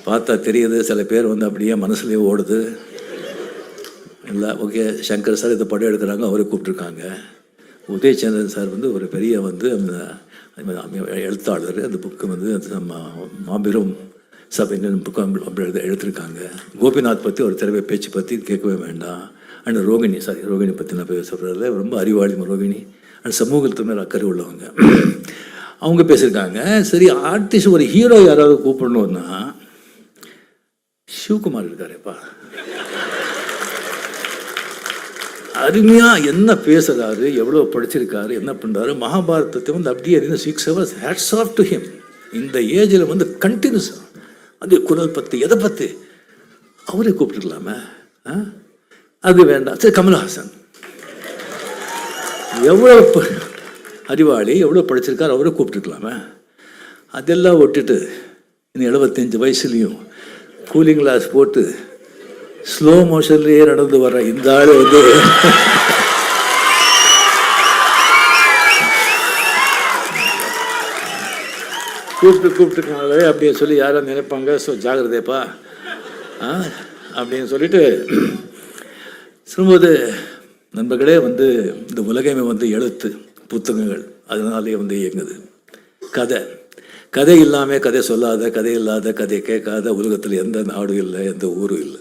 பார்த்தா தெரியுது, சில பேர் வந்து அப்படியே மனசுலேயே ஓடுது. இல்லை, ஓகே, சங்கர் சார் இதை படம் எடுக்கிறாங்க, அவரை கூப்பிட்ருக்காங்க. உதயச்சந்திரன் சார் வந்து ஒரு பெரிய வந்து அந்த எழுத்தாளர். அந்த புக்கு வந்து மாபெரும் சபைன்னு புக்கு அப்படி எடுத்திருக்காங்க. கோபிநாத் பற்றி ஒரு திறமை பேச்சு பற்றி கேட்கவே வேண்டாம். அண்ட் ரோகிணி பற்றி நான் சொல்கிறதில்ல, ரொம்ப அறிவாளி ரோகிணி. அண்ட் சமூகத்து மேலே அக்கறை உள்ளவங்க. அவங்க பேசியிருக்காங்க. சரி, ஆர்டிஸ்ட் ஒரு ஹீரோ யாராவது கூப்பிடணுன்னா சிவகுமார் இருக்காருப்பா, அருமையாக என்ன பேசுகிறாரு, எவ்வளோ படிச்சிருக்காரு, என்ன பண்ணுறாரு. மகாபாரதத்தை வந்து அப்படியே 6 hours hats off to him. இந்த ஏஜில் வந்து கண்டினியூஸாக அது குரல் பற்றி எதை பற்றி அவரே கூப்பிட்டுருக்கலாமே. அது வேண்டாம். சரி, கமல்ஹாசன் எவ்வளோ அறிவாளி, எவ்வளோ படிச்சிருக்காரு, அவரே கூப்பிட்டுருக்கலாமே. அதெல்லாம் விட்டுட்டு இன்னும் 75 வயசுலேயும் கூலிங் கிளாஸ் போட்டு ஸ்லோ மோஷன்லேயே நடந்து வர இந்த ஆள் வந்து கூப்பிட்டுருக்காங்களே அப்படின்னு சொல்லி யாரும் நினைப்பாங்க. ஸோ ஜாகிரதைப்பா அப்படின்னு சொல்லிட்டு சொல்லும்போது, நண்பர்களே, வந்து இந்த உலகமே வந்து எழுத்து புத்தகங்கள் அதனாலே வந்து இயங்குது. கதை இல்லாமல் கதை சொல்லாத, கதை இல்லாத, கதை கேட்காத உலகத்தில் எந்த நாடும் இல்லை, எந்த ஊரும் இல்லை.